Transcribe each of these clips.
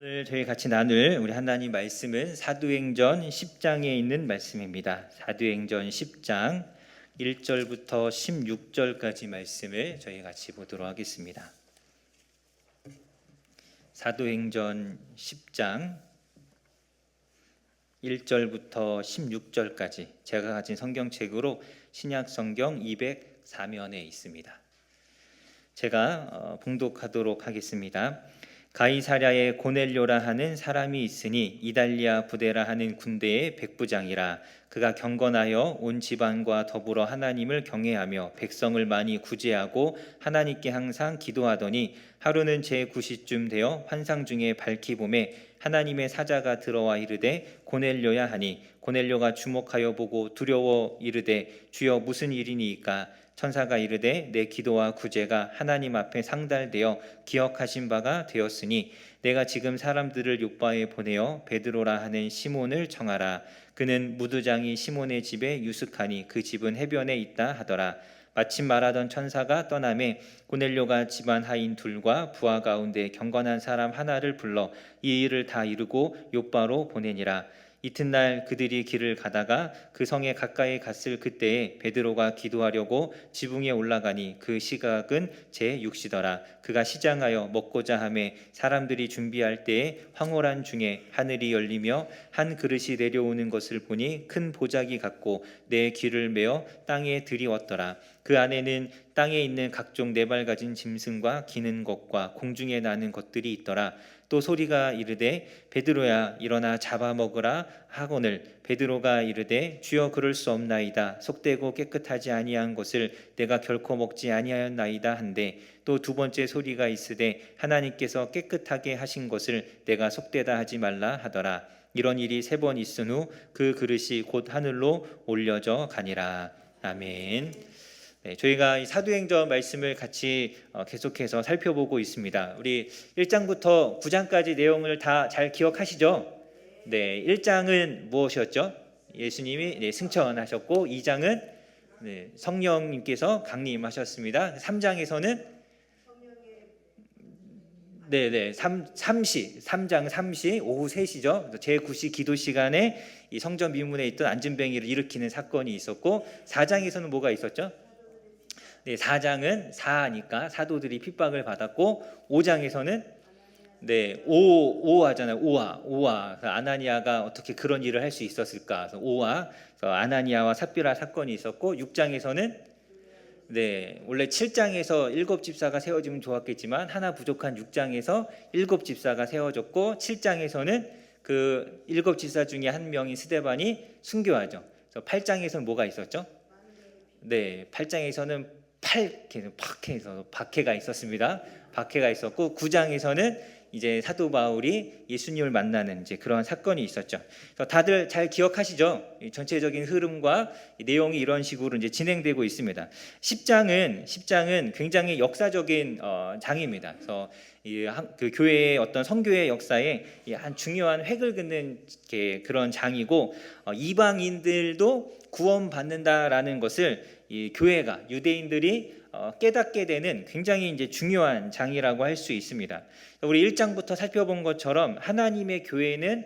오늘 저희 같이 나눌 우리 하나님 말씀은 사도행전 10장에 있는 말씀입니다. 사도행전 10장 1절부터 16절까지 말씀을 저희 같이 보도록 하겠습니다. 사도행전 10장 1절부터 16절까지 제가 가진 성경책으로 신약성경 204면에 있습니다. 제가 봉독하도록 하겠습니다. 가이사랴에 고넬료라 하는 사람이 있으니 이달리아 부대라 하는 군대의 백부장이라. 그가 경건하여 온 집안과 더불어 하나님을 경외하며 백성을 많이 구제하고 하나님께 항상 기도하더니 하루는 제9시쯤 되어 환상 중에 밝히 보매 하나님의 사자가 들어와 이르되 고넬료야 하니 고넬료가 주목하여 보고 두려워 이르되 주여 무슨 일이니이까. 천사가 이르되 내 기도와 구제가 하나님 앞에 상달되어 기억하신 바가 되었으니 내가 지금 사람들을 요바에 보내어 베드로라 하는 시몬을 청하라. 그는 무두장이 시몬의 집에 유숙하니 그 집은 해변에 있다 하더라. 마침 말하던 천사가 떠나매 고넬료가 집안 하인 둘과 부하 가운데 경건한 사람 하나를 불러 이 일을 다 이루고 요바로 보내니라. 이튿날 그들이 길을 가다가 그 성에 가까이 갔을 그때에 베드로가 기도하려고 지붕에 올라가니 그 시각은 제6시더라. 그가 시장하여 먹고자 하매 사람들이 준비할 때에 황홀한 중에 하늘이 열리며 한 그릇이 내려오는 것을 보니 큰 보자기 같고 내 귀를 메어 땅에 들이웠더라. 그 안에는 땅에 있는 각종 네발 가진 짐승과 기는 것과 공중에 나는 것들이 있더라. 또 소리가 이르되 베드로야 일어나 잡아먹으라 하거늘 베드로가 이르되 주여 그럴 수 없나이다. 속되고 깨끗하지 아니한 것을 내가 결코 먹지 아니하였나이다 한데 또 두 번째 소리가 있으되 하나님께서 깨끗하게 하신 것을 내가 속되다 하지 말라 하더라. 이런 일이 3번 있은 후 그 그릇이 곧 하늘로 올려져 가니라. 아멘. 네, 저희가 이 사도행전 말씀을 같이 계속해서 살펴보고 있습니다. 우리 1장부터 9장까지 내용을 다 잘 기억하시죠? 네, 1장은 무엇이었죠? 예수님이 승천하셨고 2장은 성령님께서 강림하셨습니다. 3장에서는 3장 3시 오후 3시죠. 제9시 기도 시간에 이 성전 미문에 있던 안진뱅이를 일으키는 사건이 있었고 4장에서는 뭐가 있었죠? 4장은 사하니까 사도들이 핍박을 받았고 5장에서는 오하잖아요. 오하. 아나니아가 어떻게 그런 일을 할 수 있었을까? 그래서 오하. 그래서 아나니아와 삽비라 사건이 있었고 6장에서는 원래 7장에서 7집사가 세워지면 좋았겠지만 하나 부족한 6장에서 7집사가 세워졌고 7장에서는 그 7집사 중에 한 명인 스데반이 순교하죠. 그래서 8장에서는 뭐가 있었죠? 8장에서는 박해가 있었습니다. 박해가 있었고 9장에서는 이제 사도 바울이 예수님을 만나는 이제 그런 사건이 있었죠. 그래서 다들 잘 기억하시죠? 전체적인 흐름과 내용이 이런 식으로 이제 진행되고 있습니다. 10장은 굉장히 역사적인 장입니다. 그래서 그 교회의 어떤 선교의 역사에 한 중요한 획을 긋는 그런 장이고 이방인들도 구원받는다라는 것을 이 교회가 유대인들이 깨닫게 되는 굉장히 이제 중요한 장이라고 할 수 있습니다. 우리 1장부터 살펴본 것처럼 하나님의 교회는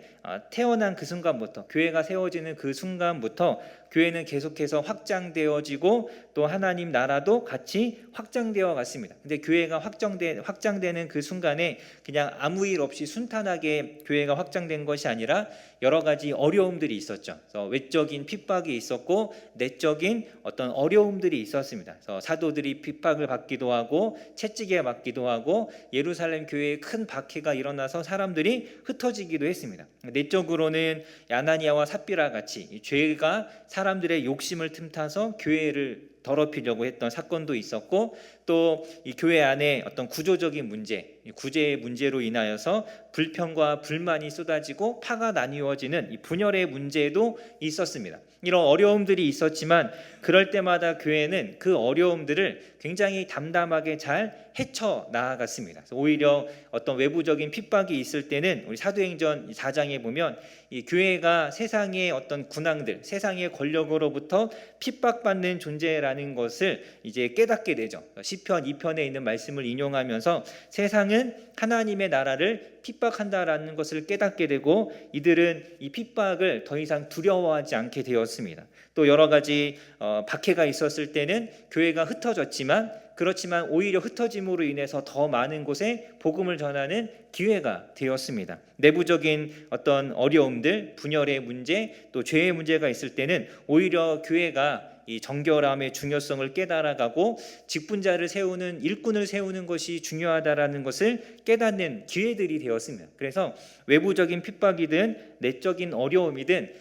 태어난 그 순간부터 교회가 세워지는 그 순간부터 교회는 계속해서 확장되어지고 또 하나님 나라도 같이 확장되어 갔습니다. 근데 교회가 확장되는 그 순간에 그냥 아무 일 없이 순탄하게 교회가 확장된 것이 아니라 여러 가지 어려움들이 있었죠. 그래서 외적인 핍박이 있었고 내적인 어떤 어려움들이 있었습니다. 그래서 사도들이 핍박을 받기도 하고 채찍에 맞기도 하고 예루살렘 교회에 큰 박해가 일어나서 사람들이 흩어지기도 했습니다. 내적으로는 아나니아와 삽비라 같이 죄가 사람들의 욕심을 틈타서 교회를 더럽히려고 했던 사건도 있었고 또 이 교회 안에 어떤 구조적인 문제, 구제의 문제로 인하여서 불평과 불만이 쏟아지고 파가 나뉘어지는 이 분열의 문제도 있었습니다. 이런 어려움들이 있었지만 그럴 때마다 교회는 그 어려움들을 굉장히 담담하게 잘 헤쳐 나아갔습니다. 오히려 어떤 외부적인 핍박이 있을 때는 우리 사도행전 4장에 보면 이 교회가 세상의 어떤 군왕들, 세상의 권력으로부터 핍박받는 존재라는 것을 이제 깨닫게 되죠. 시편 2편에 있는 말씀을 인용하면서 세상은 하나님의 나라를 핍박한다라는 것을 깨닫게 되고 이들은 이 핍박을 더 이상 두려워하지 않게 되었습니다. 또 여러 가지 박해가 있었을 때는 교회가 흩어졌지만 그렇지만 오히려 흩어짐으로 인해서 더 많은 곳에 복음을 전하는 기회가 되었습니다. 내부적인 어떤 어려움들, 분열의 문제, 또 죄의 문제가 있을 때는 오히려 교회가 이 정결함의 중요성을 깨달아가고 직분자를 세우는 일꾼을 세우는 것이 중요하다라는 것을 깨닫는 기회들이 되었습니다. 그래서 외부적인 핍박이든 내적인 어려움이든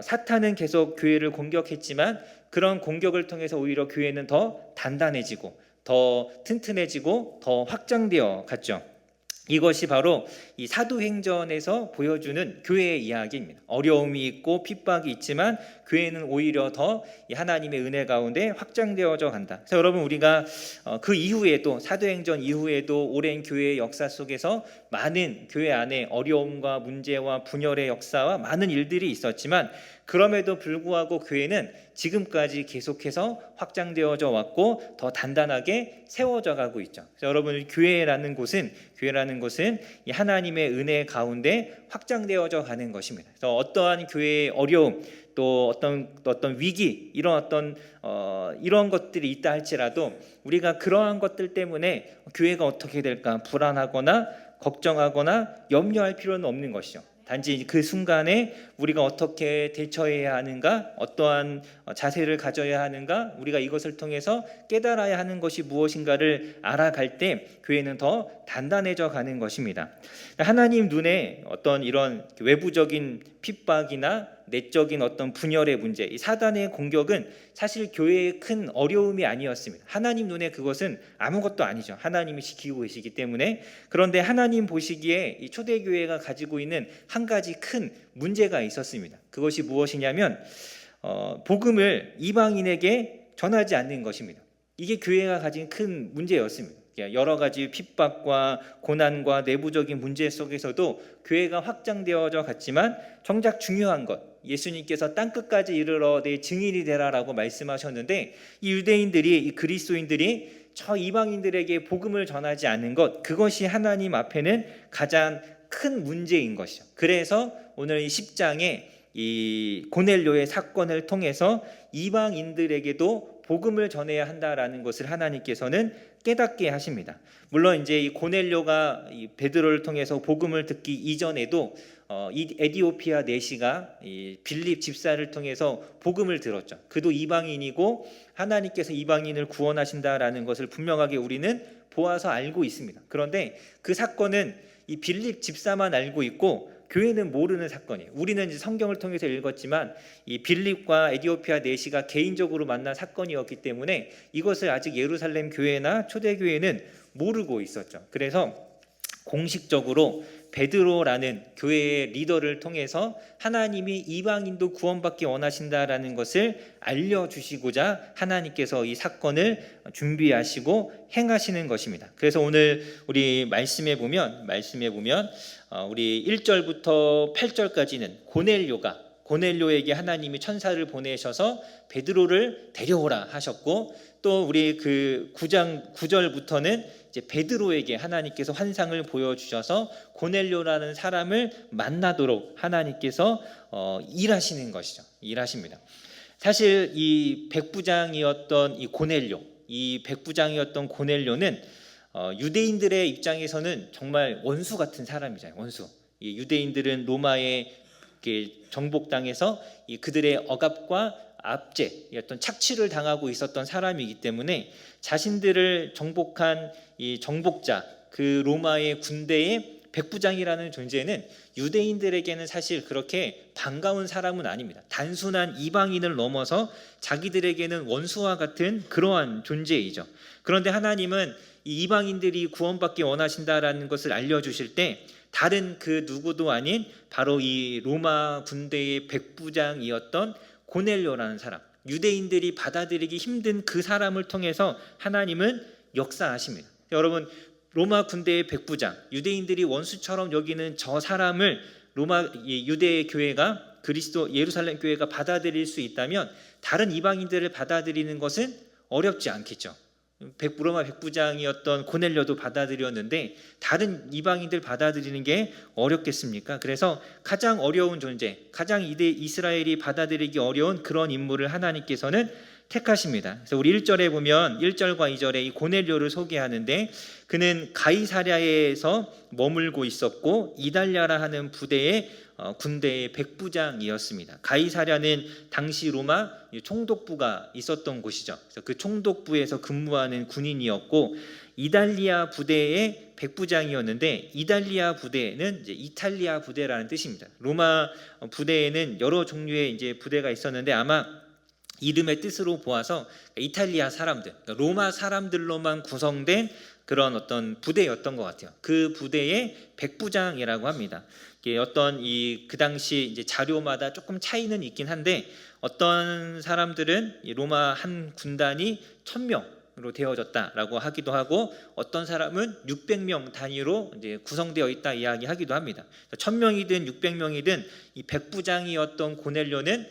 사탄은 계속 교회를 공격했지만 그런 공격을 통해서 오히려 교회는 더 단단해지고 더 튼튼해지고 더 확장되어 갔죠. 이것이 바로 이 사도행전에서 보여주는 교회의 이야기입니다. 어려움이 있고 핍박이 있지만 교회는 오히려 더 하나님의 은혜 가운데 확장되어져 간다. 그래서 여러분 우리가 그 이후에도 사도행전 이후에도 오랜 교회의 역사 속에서 많은 교회 안에 어려움과 문제와 분열의 역사와 많은 일들이 있었지만 그럼에도 불구하고 교회는 지금까지 계속해서 확장되어져 왔고 더 단단하게 세워져 가고 있죠. 그래서 여러분 교회라는 곳은 이 하나님의 은혜 가운데 확장되어져 가는 것입니다. 그래서 어떠한 교회의 어려움 또 어떤 위기 이런 이런 것들이 있다 할지라도 우리가 그러한 것들 때문에 교회가 어떻게 될까 불안하거나 걱정하거나 염려할 필요는 없는 것이죠. 단지 그 순간에 우리가 어떻게 대처해야 하는가, 어떠한 자세를 가져야 하는가, 우리가 이것을 통해서 깨달아야 하는 것이 무엇인가를 알아갈 때 교회는 더 단단해져 가는 것입니다. 하나님 눈에 어떤 이런 외부적인 핍박이나 내적인 어떤 분열의 문제, 이 사단의 공격은 사실 교회의 큰 어려움이 아니었습니다. 하나님 눈에 그것은 아무것도 아니죠. 하나님이 지키고 계시기 때문에. 그런데 하나님 보시기에 이 초대교회가 가지고 있는 한 가지 큰 문제가 있었습니다. 그것이 무엇이냐면 복음을 이방인에게 전하지 않는 것입니다. 이게 교회가 가진 큰 문제였습니다. 여러 가지 핍박과 고난과 내부적인 문제 속에서도 교회가 확장되어져 갔지만 정작 중요한 것, 예수님께서 땅끝까지 이르러 내 증인이 되라라고 말씀하셨는데 이 유대인들이, 이 그리스도인들이 저 이방인들에게 복음을 전하지 않는 것, 그것이 하나님 앞에는 가장 큰 문제인 것이죠. 그래서 오늘 이 10장에 이 고넬료의 사건을 통해서 이방인들에게도 복음을 전해야 한다라는 것을 하나님께서는 깨닫게 하십니다. 물론 이제 이 고넬료가 이 베드로를 통해서 복음을 듣기 이전에도 이 에디오피아 내시가 이 빌립 집사를 통해서 복음을 들었죠. 그도 이방인이고 하나님께서 이방인을 구원하신다라는 것을 분명하게 우리는 보아서 알고 있습니다. 그런데 그 사건은 이 빌립 집사만 알고 있고 교회는 모르는 사건이에요. 우리는 이제 성경을 통해서 읽었지만 이 빌립과 에디오피아 내시가 개인적으로 만난 사건이었기 때문에 이것을 아직 예루살렘 교회나 초대교회는 모르고 있었죠. 그래서 공식적으로 베드로라는 교회의 리더를 통해서 하나님이 이방인도 구원받기 원하신다라는 것을 알려주시고자 하나님께서 이 사건을 준비하시고 행하시는 것입니다. 그래서 오늘 우리 말씀에 보면 우리 1절부터 8절까지는 고넬료에게 하나님이 천사를 보내셔서 베드로를 데려오라 하셨고 또 우리 그 9절부터는 이제 베드로에게 하나님께서 환상을 보여주셔서 고넬료라는 사람을 만나도록 하나님께서 일하시는 것이죠. 일하십니다. 사실 이 백부장이었던 고넬료는 유대인들의 입장에서는 정말 원수 같은 사람이잖아요. 원수. 이 유대인들은 로마의 정복당해서 그들의 억압과 압제, 어떤 착취를 당하고 있었던 사람이기 때문에 자신들을 정복한 이 정복자, 그 로마의 군대의 백부장이라는 존재는 유대인들에게는 사실 그렇게 반가운 사람은 아닙니다. 단순한 이방인을 넘어서 자기들에게는 원수와 같은 그러한 존재이죠. 그런데 하나님은 이 이방인들이 구원받기 원하신다라는 것을 알려주실 때 다른 그 누구도 아닌 바로 이 로마 군대의 백부장이었던 고넬료라는 사람, 유대인들이 받아들이기 힘든 그 사람을 통해서 하나님은 역사하십니다. 여러분, 로마 군대의 백부장, 유대인들이 원수처럼 여기는 저 사람을 유대 교회가 예루살렘 교회가 받아들일 수 있다면 다른 이방인들을 받아들이는 것은 어렵지 않겠죠. 로마 백부장이었던 고넬료도 받아들였는데 다른 이방인들 받아들이는 게 어렵겠습니까? 그래서 가장 어려운 존재, 가장 이스라엘이 받아들이기 어려운 그런 인물을 하나님께서는 택하십니다. 그래서 우리 1절에 보면 1절과 2절에 이 고넬료를 소개하는데 그는 가이사랴에서 머물고 있었고 이달랴라 하는 부대의 군대의 백부장이었습니다. 가이사랴는 당시 로마 총독부가 있었던 곳이죠. 그래서 그 총독부에서 근무하는 군인이었고 이달리아 부대의 백부장이었는데 이달리아 부대는 이제 이탈리아 부대라는 뜻입니다. 로마 부대에는 여러 종류의 이제 부대가 있었는데 아마 이름의 뜻으로 보아서 이탈리아 사람들, 그러니까 로마 사람들로만 구성된 그런 어떤 부대였던 것 같아요. 그 부대의 백부장이라고 합니다. 어떤 그 당시 이제 자료마다 조금 차이는 있긴 한데 어떤 사람들은 로마 한 군단이 1000명으로 되어졌다라고 하기도 하고 어떤 사람은 600명 단위로 이제 구성되어 있다 이야기하기도 합니다. 1000명이든 600명이든 이 백부장이었던 고넬료는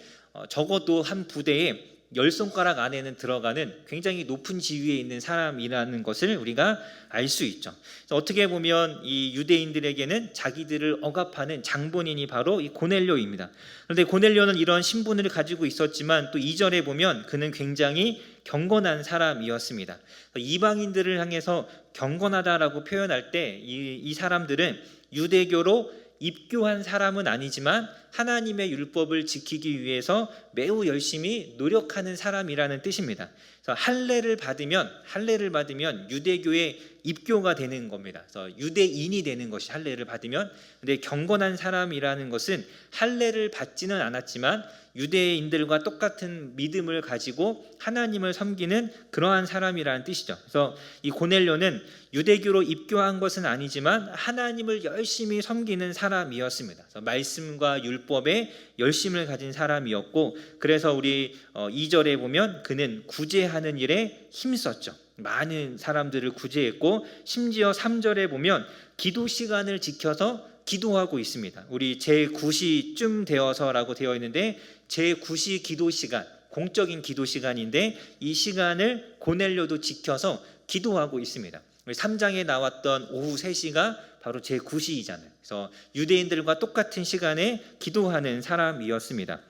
적어도 한 부대에 10손가락 안에는 들어가는 굉장히 높은 지위에 있는 사람이라는 것을 우리가 알 수 있죠. 그래서 어떻게 보면 이 유대인들에게는 자기들을 억압하는 장본인이 바로 이 고넬료입니다. 그런데 고넬료는 이런 신분을 가지고 있었지만 또 2절에 보면 그는 굉장히 경건한 사람이었습니다. 이방인들을 향해서 경건하다라고 표현할 때 이 사람들은 유대교로 입교한 사람은 아니지만 하나님의 율법을 지키기 위해서 매우 열심히 노력하는 사람이라는 뜻입니다. 그래서 할례를 받으면 유대교에 입교가 되는 겁니다. 그래서 유대인이 되는 것이 할례를 받으면. 근데 경건한 사람이라는 것은 할례를 받지는 않았지만 유대인들과 똑같은 믿음을 가지고 하나님을 섬기는 그러한 사람이라는 뜻이죠. 그래서 이 고넬료는 유대교로 입교한 것은 아니지만 하나님을 열심히 섬기는 사람이었습니다. 그래서 말씀과 율법에 열심을 가진 사람이었고 그래서 우리 2절에 보면 그는 구제하는 일에 힘썼죠. 많은 사람들을 구제했고 심지어 3절에 보면 기도 시간을 지켜서 기도하고 있습니다. 우리 제9시쯤 되어서라고 되어 있는데 제9시 기도 시간, 공적인 기도 시간인데 이 시간을 고넬료도 지켜서 기도하고 있습니다. 3장에 나왔던 오후 3시가 바로 제9시이잖아요. 그래서 유대인들과 똑같은 시간에 기도하는 사람이었습니다.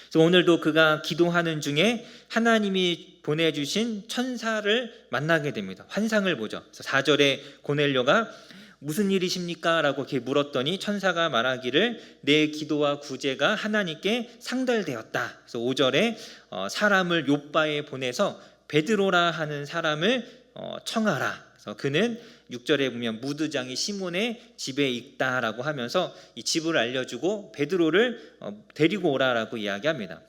그래서 오늘도 그가 기도하는 중에 하나님이 보내주신 천사를 만나게 됩니다. 환상을 보죠. 그래서 4절에 고넬료가 무슨 일이십니까? 라고 이렇게 물었더니 천사가 말하기를 내 기도와 구제가 하나님께 상달되었다. 그래서 5절에 사람을 욥바에 보내서 베드로라 하는 사람을 청하라. 그래서 그는 6절에 보면 무드장이 시몬의 집에 있다라고 하면서 이 집을 알려주고 베드로를 데리고 오라라고 이야기합니다.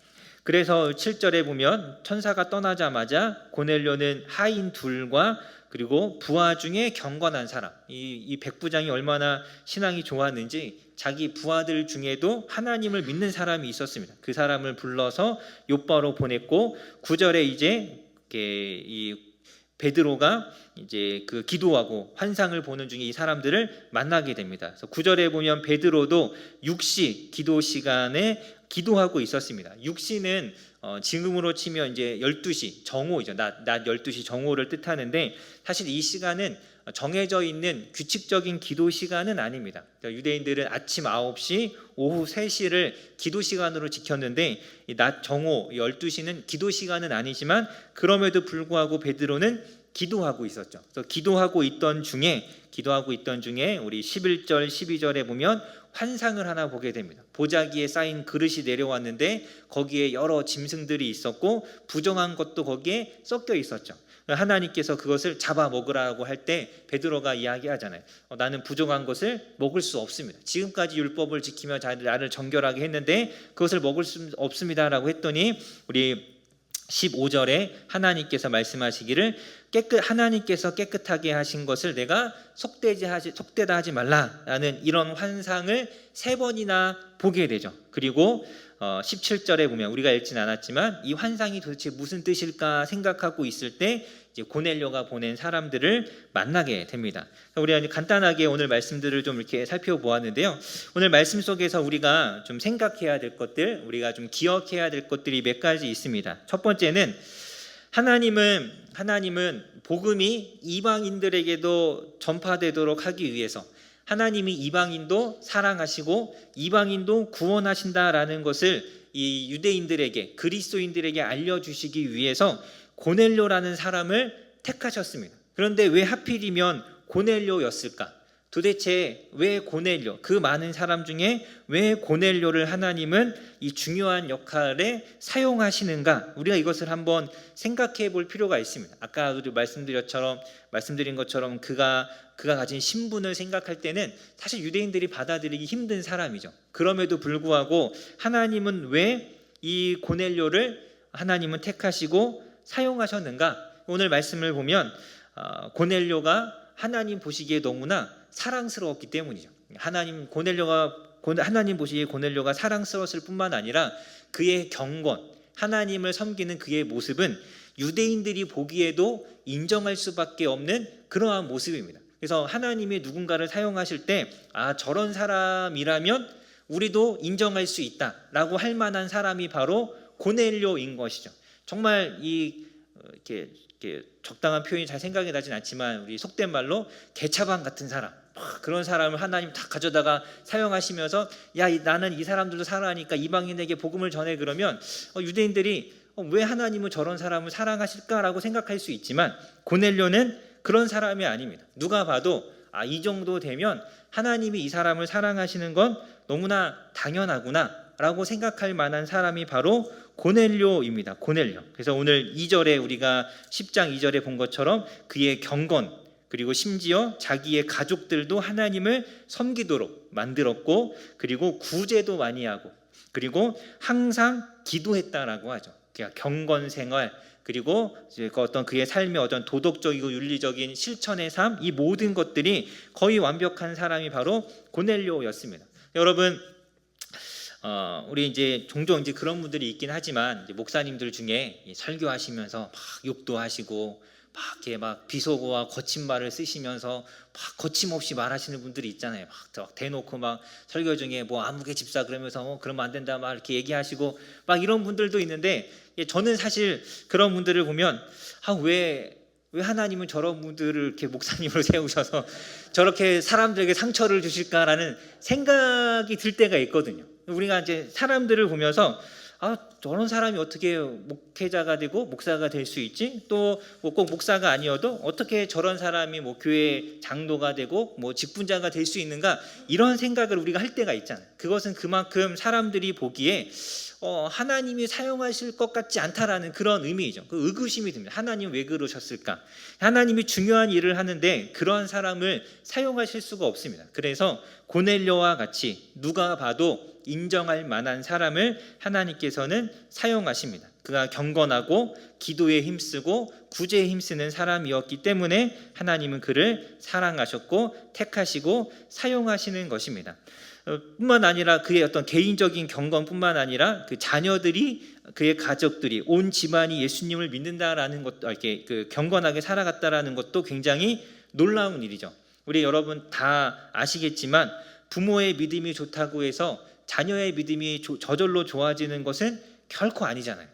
그래서 7절에 보면 천사가 떠나자마자 고넬료는 하인 둘과 그리고 부하 중에 경건한 사람, 이 백부장이 얼마나 신앙이 좋았는지 자기 부하들 중에도 하나님을 믿는 사람이 있었습니다. 그 사람을 불러서 욥바로 보냈고 9절에 이제 이 베드로가 이제 그 기도하고 환상을 보는 중에 이 사람들을 만나게 됩니다. 그래서 9절에 보면 베드로도 6시 기도 시간에 기도하고 있었습니다. 6시는 지금으로 치면 이제 12시 정오이죠. 낮 12시 정오를 뜻하는데 사실 이 시간은 정해져 있는 규칙적인 기도 시간은 아닙니다. 그러니까 유대인들은 아침 9시, 오후 3시를 기도 시간으로 지켰는데 낮 정오 12시는 기도 시간은 아니지만 그럼에도 불구하고 베드로는 기도하고 있었죠. 그래서 기도하고 있던 중에 우리 11절, 12절에 보면 환상을 하나 보게 됩니다. 보자기에 쌓인 그릇이 내려왔는데 거기에 여러 짐승들이 있었고 부정한 것도 거기에 섞여 있었죠. 하나님께서 그것을 잡아 먹으라고 할 때 베드로가 이야기하잖아요. 나는 부정한 것을 먹을 수 없습니다. 지금까지 율법을 지키며 나를 정결하게 했는데 그것을 먹을 수 없습니다라고 했더니 우리 15절에 하나님께서 말씀하시기를 하나님께서 깨끗하게 하신 것을 내가 속되다 하지 말라라는 이런 환상을 3번이나 보게 되죠. 그리고 17절에 보면 우리가 읽진 않았지만 이 환상이 도대체 무슨 뜻일까 생각하고 있을 때 이제 고넬료가 보낸 사람들을 만나게 됩니다. 우리가 간단하게 오늘 말씀들을 좀 이렇게 살펴보았는데요. 오늘 말씀 속에서 우리가 좀 생각해야 될 것들, 우리가 좀 기억해야 될 것들이 몇 가지 있습니다. 첫 번째는 하나님은 복음이 이방인들에게도 전파되도록 하기 위해서 하나님이 이방인도 사랑하시고 이방인도 구원하신다라는 것을 이 유대인들에게, 그리스도인들에게 알려주시기 위해서 고넬료라는 사람을 택하셨습니다. 그런데 왜 하필이면 고넬료였을까? 도대체 왜 고넬료, 그 많은 사람 중에 왜 고넬료를 하나님은 이 중요한 역할에 사용하시는가? 우리가 이것을 한번 생각해 볼 필요가 있습니다. 아까 말씀드린 것처럼 그가 가진 신분을 생각할 때는 사실 유대인들이 받아들이기 힘든 사람이죠. 그럼에도 불구하고 하나님은 왜 이 고넬료를 하나님은 택하시고 사용하셨는가? 오늘 말씀을 보면 고넬료가 하나님 보시기에 너무나 사랑스러웠기 때문이죠. 하나님 보시기에 고넬료가 사랑스러웠을 뿐만 아니라 그의 경건, 하나님을 섬기는 그의 모습은 유대인들이 보기에도 인정할 수밖에 없는 그러한 모습입니다. 그래서 하나님이 누군가를 사용하실 때 저런 사람이라면 우리도 인정할 수 있다라고 할 만한 사람이 바로 고넬료인 것이죠. 정말 이렇게 적당한 표현이 잘 생각이 나진 않지만 우리 속된 말로 개차반 같은 사람, 그런 사람을 하나님 다 가져다가 사용하시면서 나는 이 사람들도 사랑하니까 이방인에게 복음을 전해, 그러면 유대인들이 왜 하나님은 저런 사람을 사랑하실까라고 생각할 수 있지만 고넬료는 그런 사람이 아닙니다. 누가 봐도 이 정도 되면 하나님이 이 사람을 사랑하시는 건 너무나 당연하구나 라고 생각할 만한 사람이 바로 고넬료입니다. 고넬료. 그래서 오늘 2절에 우리가 10장 2절에 본 것처럼 그의 경건, 그리고 심지어 자기의 가족들도 하나님을 섬기도록 만들었고, 그리고 구제도 많이 하고, 그리고 항상 기도했다라고 하죠. 그러니까 경건 생활, 그리고 어떤 그의 삶의 어떤 도덕적이고 윤리적인 실천의 삶, 이 모든 것들이 거의 완벽한 사람이 바로 고넬료였습니다. 여러분, 우리 이제 종종 이제 그런 분들이 있긴 하지만 이제 목사님들 중에 설교하시면서 막 욕도 하시고 막 비속어와 거친 말을 쓰시면서 막 거침없이 말하시는 분들이 있잖아요. 막 대놓고 막 설교 중에 아무개 집사 그러면서 그러면 안 된다 막 이렇게 얘기하시고 막 이런 분들도 있는데, 저는 사실 그런 분들을 보면 왜 하나님은 저런 분들을 이렇게 목사님으로 세우셔서 저렇게 사람들에게 상처를 주실까라는 생각이 들 때가 있거든요. 우리가 이제 사람들을 보면서 저런 사람이 어떻게 목회자가 되고 목사가 될 수 있지? 또 꼭 목사가 아니어도 어떻게 저런 사람이 교회 장로가 되고 직분자가 될 수 있는가? 이런 생각을 우리가 할 때가 있잖아요. 그것은 그만큼 사람들이 보기에 하나님이 사용하실 것 같지 않다라는 그런 의미이죠. 그 의구심이 듭니다. 하나님 왜 그러셨을까? 하나님이 중요한 일을 하는데 그러한 사람을 사용하실 수가 없습니다. 그래서 고넬료와 같이 누가 봐도 인정할 만한 사람을 하나님께서는 사용하십니다. 그가 경건하고 기도에 힘쓰고 구제에 힘쓰는 사람이었기 때문에 하나님은 그를 사랑하셨고 택하시고 사용하시는 것입니다. 뿐만 아니라 그의 어떤 개인적인 경건뿐만 아니라 그 자녀들이, 그의 가족들이, 온 집안이 예수님을 믿는다라는 것도, 이렇게 경건하게 살아갔다라는 것도 굉장히 놀라운 일이죠. 우리 여러분 다 아시겠지만 부모의 믿음이 좋다고 해서 자녀의 믿음이 저절로 좋아지는 것은 결코 아니잖아요.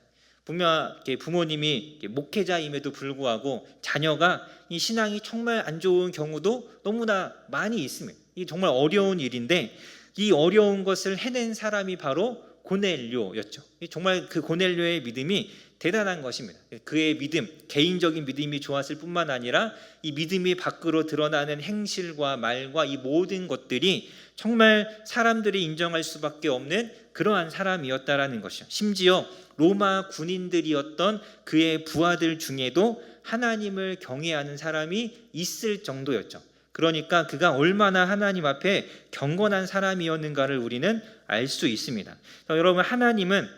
분명 부모님이 목회자임에도 불구하고 자녀가 이 신앙이 정말 안 좋은 경우도 너무나 많이 있습니다. 이 정말 어려운 일인데 이 어려운 것을 해낸 사람이 바로 고넬료였죠. 정말 그 고넬료의 믿음이 대단한 것입니다. 그의 믿음, 개인적인 믿음이 좋았을 뿐만 아니라 이 믿음이 밖으로 드러나는 행실과 말과 이 모든 것들이 정말 사람들이 인정할 수밖에 없는 그러한 사람이었다라는 것이죠. 심지어 로마 군인들이었던 그의 부하들 중에도 하나님을 경외하는 사람이 있을 정도였죠. 그러니까 그가 얼마나 하나님 앞에 경건한 사람이었는가를 우리는 알 수 있습니다. 여러분, 하나님은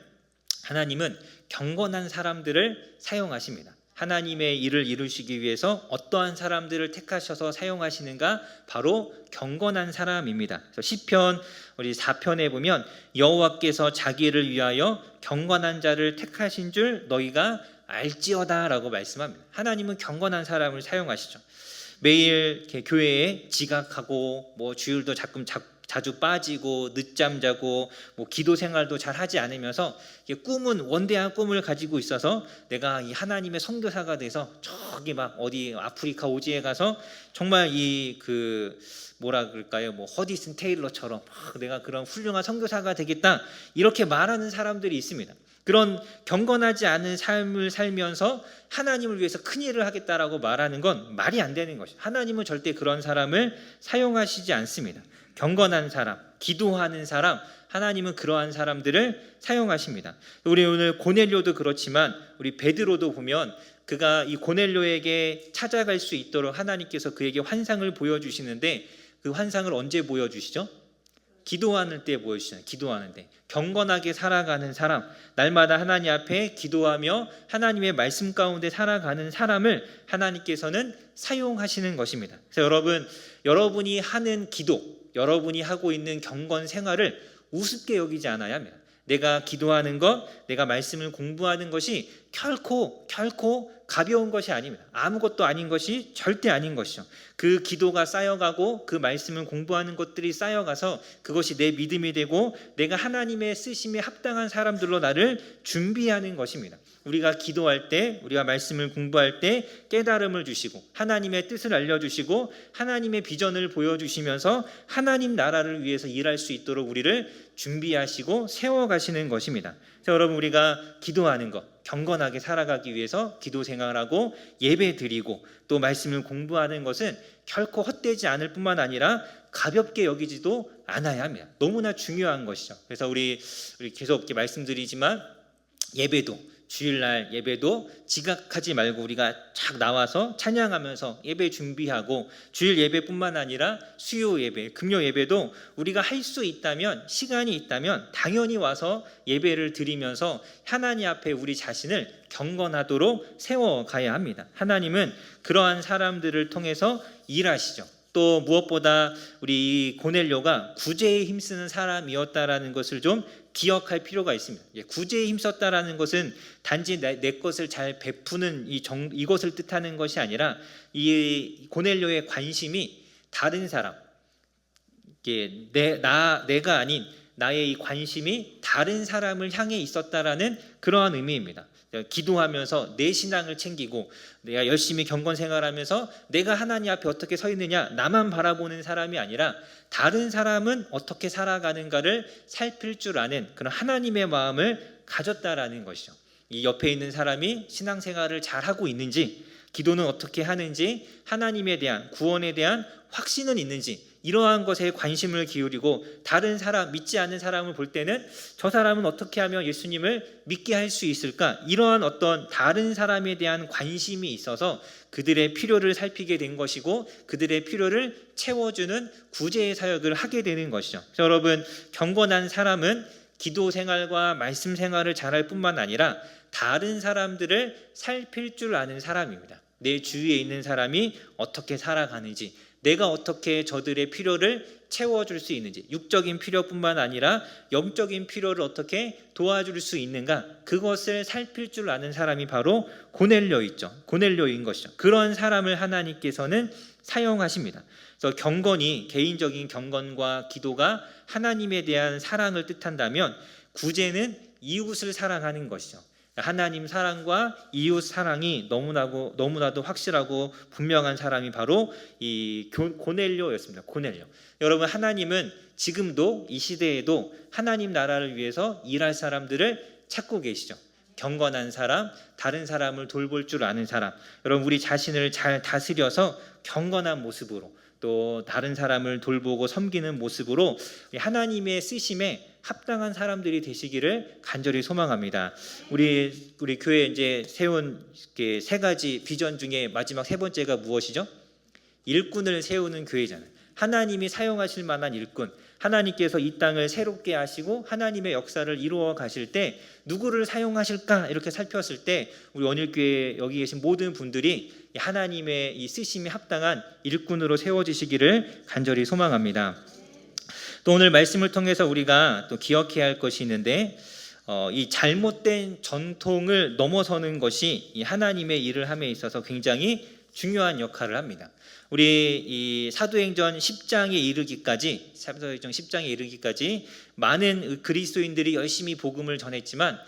경건한 사람들을 사용하십니다. 하나님의 일을 이루시기 위해서 어떠한 사람들을 택하셔서 사용하시는가? 바로 경건한 사람입니다. 시편 우리 4편에 보면 여호와께서 자기를 위하여 경건한 자를 택하신 줄 너희가 알지어다라고 말씀합니다. 하나님은 경건한 사람을 사용하시죠. 매일 교회에 지각하고 주일도 자주 빠지고 늦잠 자고 뭐 기도 생활도 잘 하지 않으면서 꿈은 원대한 꿈을 가지고 있어서 내가 이 하나님의 선교사가 돼서 저기 막 어디 아프리카 오지에 가서 정말 이 뭐라 그럴까요? 뭐 허디슨 테일러처럼 내가 그런 훌륭한 선교사가 되겠다 이렇게 말하는 사람들이 있습니다. 그런 경건하지 않은 삶을 살면서 하나님을 위해서 큰 일을 하겠다라고 말하는 건 말이 안 되는 것이죠. 하나님은 절대 그런 사람을 사용하시지 않습니다. 경건한 사람, 기도하는 사람, 하나님은 그러한 사람들을 사용하십니다. 우리 오늘 고넬료도 그렇지만 우리 베드로도 보면 그가 이 고넬료에게 찾아갈 수 있도록 하나님께서 그에게 환상을 보여주시는데 그 환상을 언제 보여주시죠? 기도하는 때 보여주시잖아요. 기도하는 때 경건하게 살아가는 사람, 날마다 하나님 앞에 기도하며 하나님의 말씀 가운데 살아가는 사람을 하나님께서는 사용하시는 것입니다. 그래서 여러분이 하는 기도, 여러분이 하고 있는 경건 생활을 우습게 여기지 않아야 합니다. 내가 기도하는 것, 내가 말씀을 공부하는 것이 결코 가벼운 것이 아닙니다. 아무것도 아닌 것이 절대 아닌 것이죠. 그 기도가 쌓여가고 그 말씀을 공부하는 것들이 쌓여가서 그것이 내 믿음이 되고 내가 하나님의 쓰심에 합당한 사람들로 나를 준비하는 것입니다. 우리가 기도할 때, 우리가 말씀을 공부할 때 깨달음을 주시고 하나님의 뜻을 알려주시고 하나님의 비전을 보여주시면서 하나님 나라를 위해서 일할 수 있도록 우리를 준비하시고 세워가시는 것입니다. 자, 여러분, 우리가 기도하는 것, 경건하게 살아가기 위해서 기도 생활하고 예배 드리고 또 말씀을 공부하는 것은 결코 헛되지 않을 뿐만 아니라 가볍게 여기지도 않아야 합니다. 너무나 중요한 것이죠. 그래서 우리 계속 이렇게 말씀드리지만 예배도, 주일날 예배도 지각하지 말고 우리가 쫙 나와서 찬양하면서 예배 준비하고, 주일 예배뿐만 아니라 수요 예배, 금요 예배도 우리가 할 수 있다면, 시간이 있다면 당연히 와서 예배를 드리면서 하나님 앞에 우리 자신을 경건하도록 세워가야 합니다. 하나님은 그러한 사람들을 통해서 일하시죠. 또 무엇보다 우리 고넬료가 구제에 힘쓰는 사람이었다라는 것을 좀 기억할 필요가 있습니다. 구제에 힘썼다라는 것은 단지 내 것을 잘 베푸는 이것을 뜻하는 것이 아니라 이 고넬료의 관심이 다른 사람, 내가 아닌 나의 이 관심이 다른 사람을 향해 있었다라는 그러한 의미입니다. 기도하면서 내 신앙을 챙기고 내가 열심히 경건 생활하면서 내가 하나님 앞에 어떻게 서 있느냐, 나만 바라보는 사람이 아니라 다른 사람은 어떻게 살아가는가를 살필 줄 아는 그런 하나님의 마음을 가졌다라는 것이죠. 이 옆에 있는 사람이 신앙생활을 잘하고 있는지, 기도는 어떻게 하는지, 하나님에 대한 구원에 대한 확신은 있는지, 이러한 것에 관심을 기울이고 다른 사람, 믿지 않는 사람을 볼 때는 저 사람은 어떻게 하면 예수님을 믿게 할 수 있을까, 이러한 어떤 다른 사람에 대한 관심이 있어서 그들의 필요를 살피게 된 것이고 그들의 필요를 채워주는 구제의 사역을 하게 되는 것이죠. 그래서 여러분, 경건한 사람은 기도 생활과 말씀 생활을 잘할 뿐만 아니라 다른 사람들을 살필 줄 아는 사람입니다. 내 주위에 있는 사람이 어떻게 살아가는지, 내가 어떻게 저들의 필요를 채워줄 수 있는지, 육적인 필요뿐만 아니라 영적인 필요를 어떻게 도와줄 수 있는가, 그것을 살필 줄 아는 사람이 바로 고넬료인 것이죠. 그런 사람을 하나님께서는 사용하십니다. 그래서 경건이, 개인적인 경건과 기도가 하나님에 대한 사랑을 뜻한다면 구제는 이웃을 사랑하는 것이죠. 하나님 사랑과 이웃 사랑이 너무나도 확실하고 분명한 사람이 바로 이 고넬료였습니다. 고넬료. 여러분, 하나님은 지금도 이 시대에도 하나님 나라를 위해서 일할 사람들을 찾고 계시죠. 경건한 사람, 다른 사람을 돌볼 줄 아는 사람. 여러분, 우리 자신을 잘 다스려서 경건한 모습으로 또 다른 사람을 돌보고 섬기는 모습으로 하나님의 쓰심에 합당한 사람들이 되시기를 간절히 소망합니다. 우리 교회 이제 세운 세 가지 비전 중에 마지막 세 번째가 무엇이죠? 일꾼을 세우는 교회잖아요. 하나님이 사용하실 만한 일꾼, 하나님께서 이 땅을 새롭게 하시고 하나님의 역사를 이루어 가실 때 누구를 사용하실까, 이렇게 살폈을 때 우리 원일교회 여기 계신 모든 분들이 하나님의 이 쓰심이 합당한 일꾼으로 세워지시기를 간절히 소망합니다. 또 오늘 말씀을 통해서 우리가 또 기억해야 할 것이 있는데, 이 잘못된 전통을 넘어서는 것이 이 하나님의 일을 함에 있어서 굉장히 중요한 역할을 합니다. 우리 이 사도행전 10장에 이르기까지 많은 그리스도인들이 열심히 복음을 전했지만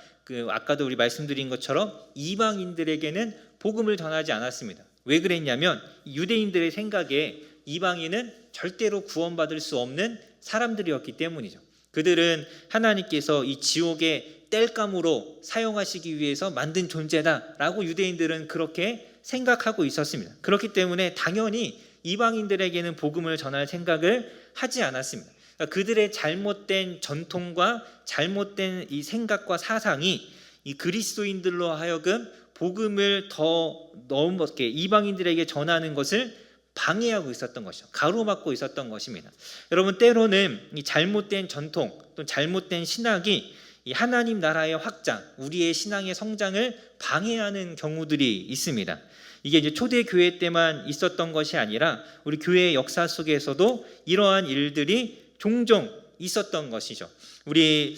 아까도 우리 말씀드린 것처럼 이방인들에게는 복음을 전하지 않았습니다. 왜 그랬냐면 유대인들의 생각에 이방인은 절대로 구원받을 수 없는 사람들이었기 때문이죠. 그들은 하나님께서 이 지옥의 땔감으로 사용하시기 위해서 만든 존재다라고 유대인들은 그렇게 생각하고 있었습니다. 그렇기 때문에 당연히 이방인들에게는 복음을 전할 생각을 하지 않았습니다. 그러니까 그들의 잘못된 전통과 잘못된 이 생각과 사상이 이 그리스도인들로 하여금 복음을 더 너무 이방인들에게 전하는 것을 방해하고 있었던 것이죠. 가로막고 있었던 것입니다. 여러분, 때로는 이 잘못된 전통 또 잘못된 신학이 이 하나님 나라의 확장, 우리의 신앙의 성장을 방해하는 경우들이 있습니다. 이게 이제 초대교회 때만 있었던 것이 아니라 우리 교회의 역사 속에서도 이러한 일들이 종종 있었던 것이죠. 우리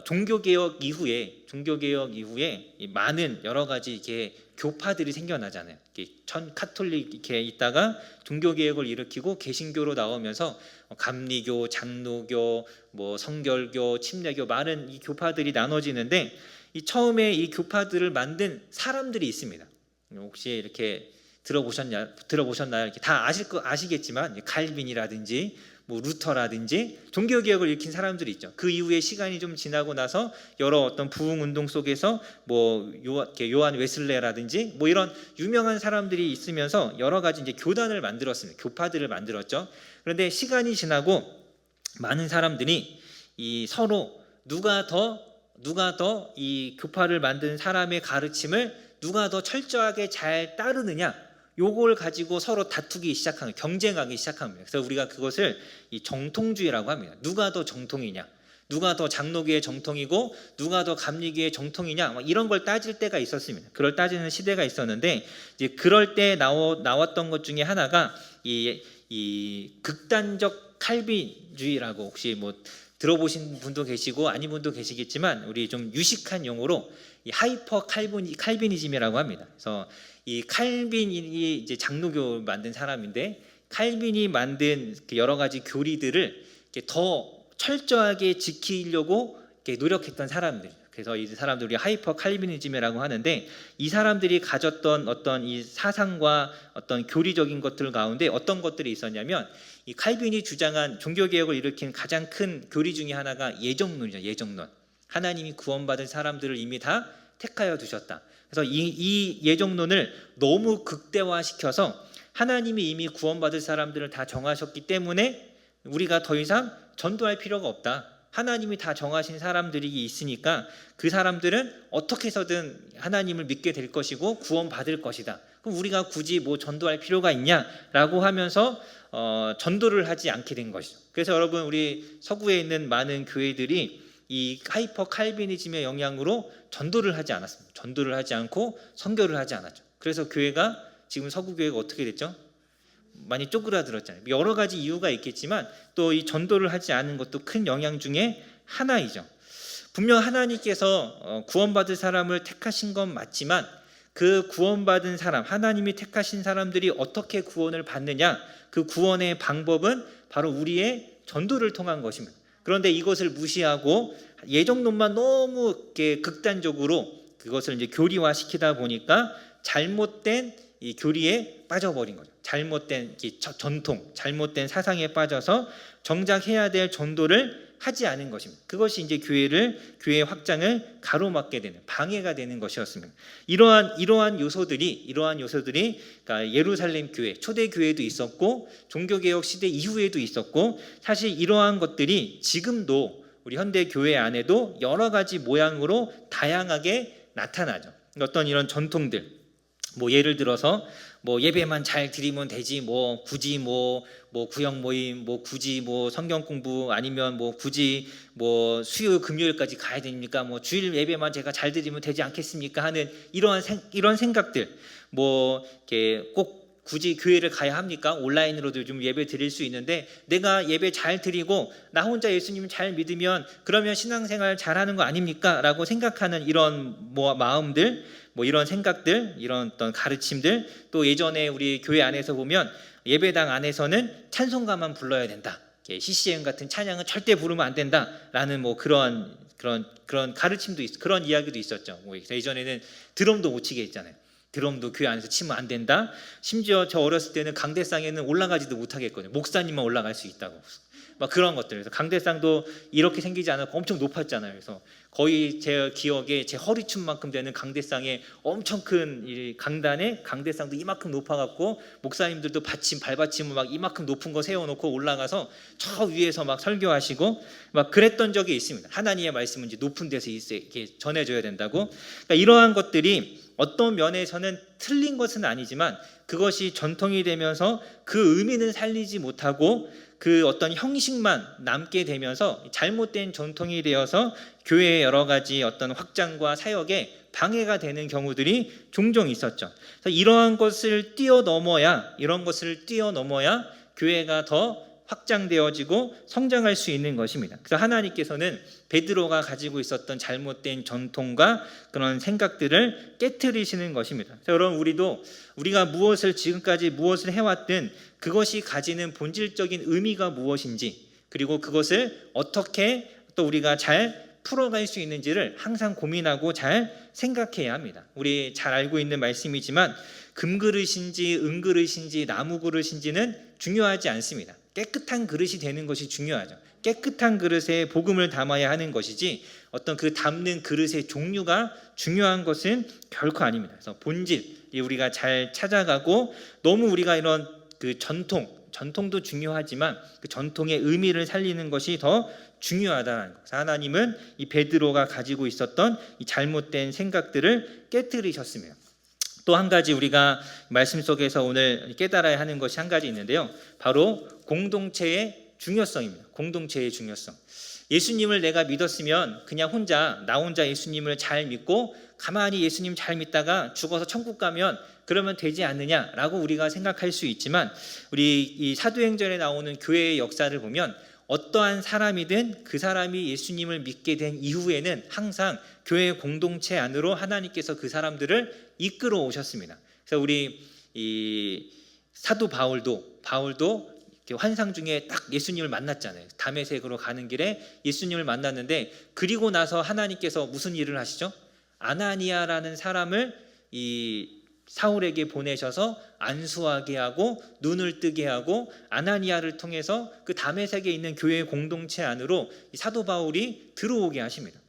종교개혁 이후에 많은 여러 가지 이렇게 교파들이 생겨나잖아요. 천 카톨릭 이렇게 있다가 종교개혁을 일으키고 개신교로 나오면서 감리교, 장로교, 성결교, 침례교 많은 이 교파들이 나눠지는데 이 처음에 이 교파들을 만든 사람들이 있습니다. 혹시 이렇게 들어보셨나요? 이렇게 다 아시겠지만 칼빈이라든지 루터라든지 종교개혁을 일으킨 사람들이 있죠. 그 이후에 시간이 좀 지나고 나서 여러 어떤 부흥운동 속에서 요한 웨슬레라든지 이런 유명한 사람들이 있으면서 여러 가지 이제 교단을 만들었습니다. 교파들을 만들었죠. 그런데 시간이 지나고 많은 사람들이 이 서로 누가 더 이 교파를 만든 사람의 가르침을 누가 더 철저하게 잘 따르느냐, 요걸 가지고 서로 다투기 시작하는, 경쟁하기 시작합니다. 그래서 우리가 그것을 이 정통주의라고 합니다. 누가 더 정통이냐, 누가 더 장로교의 정통이고 누가 더 감리교의 정통이냐, 이런 걸 따질 때가 있었습니다. 그걸 따지는 시대가 있었는데 이제 그럴 때 나왔던 것 중에 하나가 이 극단적 칼빈주의라고, 혹시 들어보신 분도 계시고 아닌 분도 계시겠지만 우리 좀 유식한 용어로 이 하이퍼 칼비니즘이라고 합니다. 그래서 이 칼빈이 이제 장로교 만든 사람인데, 칼빈이 만든 여러 가지 교리들을 더 철저하게 지키려고 노력했던 사람들. 그래서 이 사람들이 하이퍼 칼비니즘이라고 하는데, 이 사람들이 가졌던 어떤 이 사상과 어떤 교리적인 것들 가운데 어떤 것들이 있었냐면, 이 칼빈이 주장한 종교개혁을 일으킨 가장 큰 교리 중에 하나가 예정론이죠. 예정론. 하나님이 구원받은 사람들을 이미 다 택하여 두셨다. 그래서 이 예정론을 너무 극대화시켜서 하나님이 이미 구원받을 사람들을 다 정하셨기 때문에 우리가 더 이상 전도할 필요가 없다. 하나님이 다 정하신 사람들이 있으니까 그 사람들은 어떻게 해서든 하나님을 믿게 될 것이고 구원받을 것이다. 그럼 우리가 굳이 전도할 필요가 있냐라고 하면서 전도를 하지 않게 된 것이죠. 그래서 여러분, 우리 서구에 있는 많은 교회들이 이 하이퍼 칼비니즘의 영향으로 전도를 하지 않았습니다. 전도를 하지 않고 선교를 하지 않았죠. 그래서 교회가 지금 서구 교회가 어떻게 됐죠? 많이 쪼그라들었잖아요. 여러 가지 이유가 있겠지만 또 이 전도를 하지 않은 것도 큰 영향 중에 하나이죠. 분명 하나님께서 구원받을 사람을 택하신 건 맞지만 그 구원받은 사람, 하나님이 택하신 사람들이 어떻게 구원을 받느냐, 그 구원의 방법은 바로 우리의 전도를 통한 것입니다. 그런데 이것을 무시하고 예정론만 너무 극단적으로 그것을 이제 교리화시키다 보니까 잘못된 이 교리에 빠져버린 거죠. 잘못된 전통, 잘못된 사상에 빠져서 정작 해야 될 전도를 하지 않은 것입니다. 그것이 이제 교회의 확장을 가로막게 되는, 방해가 되는 것이었습니다. 이러한 요소들이 그러니까 예루살렘 교회, 초대 교회도 있었고 종교개혁 시대 이후에도 있었고, 사실 이러한 것들이 지금도 우리 현대 교회 안에도 여러 가지 모양으로 다양하게 나타나죠. 어떤 이런 전통들, 예를 들어서 예배만 잘 드리면 되지, 굳이 구역 모임, 굳이 성경 공부, 아니면 굳이 수요 금요일까지 가야 됩니까? 주일 예배만 제가 잘 드리면 되지 않겠습니까? 하는 이런 생각들, 이렇게 꼭 굳이 교회를 가야 합니까? 온라인으로도 좀 예배 드릴 수 있는데 내가 예배 잘 드리고 나 혼자 예수님 잘 믿으면 그러면 신앙생활 잘하는 거 아닙니까? 라고 생각하는 이런 마음들, 뭐 이런 생각들, 이런 어떤 가르침들, 또 예전에 우리 교회 안에서 보면 예배당 안에서는 찬송가만 불러야 된다, CCM 같은 찬양은 절대 부르면 안 된다라는 뭐 그런 가르침도 그런 이야기도 있었죠. 뭐 예전에는 드럼도 못 치게 했잖아요. 드럼도 교회 안에서 치면 안 된다. 심지어 저 어렸을 때는 강대상에는 올라가지도 못하겠거든요. 목사님만 올라갈 수 있다고. 막 그런 것들. 그래서 강대상도 이렇게 생기지 않았고 엄청 높았잖아요. 그래서 거의 제 기억에 제 허리춤만큼 되는 강대상에 엄청 큰 이 강단에 강대상도 이만큼 높아갖고 목사님들도 발받침을 막 이만큼 높은 거 세워놓고 올라가서 저 위에서 막 설교하시고 막 그랬던 적이 있습니다. 하나님의 말씀은 이제 높은 데서 이렇게 전해줘야 된다고. 그러니까 이러한 것들이 어떤 면에서는 틀린 것은 아니지만 그것이 전통이 되면서 그 의미는 살리지 못하고 그 어떤 형식만 남게 되면서 잘못된 전통이 되어서 교회의 여러 가지 어떤 확장과 사역에 방해가 되는 경우들이 종종 있었죠. 그래서 이런 것을 뛰어넘어야 교회가 더 확장되어지고 성장할 수 있는 것입니다. 그래서 하나님께서는 베드로가 가지고 있었던 잘못된 전통과 그런 생각들을 깨트리시는 것입니다. 그래서 여러분, 우리가 지금까지 무엇을 해왔든 그것이 가지는 본질적인 의미가 무엇인지, 그리고 그것을 어떻게 또 우리가 잘 풀어갈 수 있는지를 항상 고민하고 잘 생각해야 합니다. 우리 잘 알고 있는 말씀이지만 금그릇인지 은그릇인지 나무그릇인지는 중요하지 않습니다. 깨끗한 그릇이 되는 것이 중요하죠. 깨끗한 그릇에 복음을 담아야 하는 것이지 어떤 그 담는 그릇의 종류가 중요한 것은 결코 아닙니다. 그래서 본질, 우리가 잘 찾아가고 너무 우리가 이런 그 전통도 중요하지만 그 전통의 의미를 살리는 것이 더 중요하다는 것. 하나님은 이 베드로가 가지고 있었던 이 잘못된 생각들을 깨뜨리셨습니다. 또 한 가지 우리가 말씀 속에서 오늘 깨달아야 하는 것이 한 가지 있는데요. 바로 공동체의 중요성입니다. 공동체의 중요성. 예수님을 내가 믿었으면 그냥 나 혼자 예수님을 잘 믿고 가만히 예수님 잘 믿다가 죽어서 천국 가면 그러면 되지 않느냐라고 우리가 생각할 수 있지만, 우리 이 사도행전에 나오는 교회의 역사를 보면 어떠한 사람이든 그 사람이 예수님을 믿게 된 이후에는 항상 교회 공동체 안으로 하나님께서 그 사람들을 이끌어 오셨습니다. 그래서 우리 이 사도 바울도 환상 중에 딱 예수님을 만났잖아요. 다메섹으로 가는 길에 예수님을 만났는데, 그리고 나서 하나님께서 무슨 일을 하시죠? 아나니아라는 사람을 이 사울에게 보내셔서 안수하게 하고 눈을 뜨게 하고 아나니아를 통해서 그 다메섹에 있는 교회 공동체 안으로 사도 바울이 들어오게 하십니다.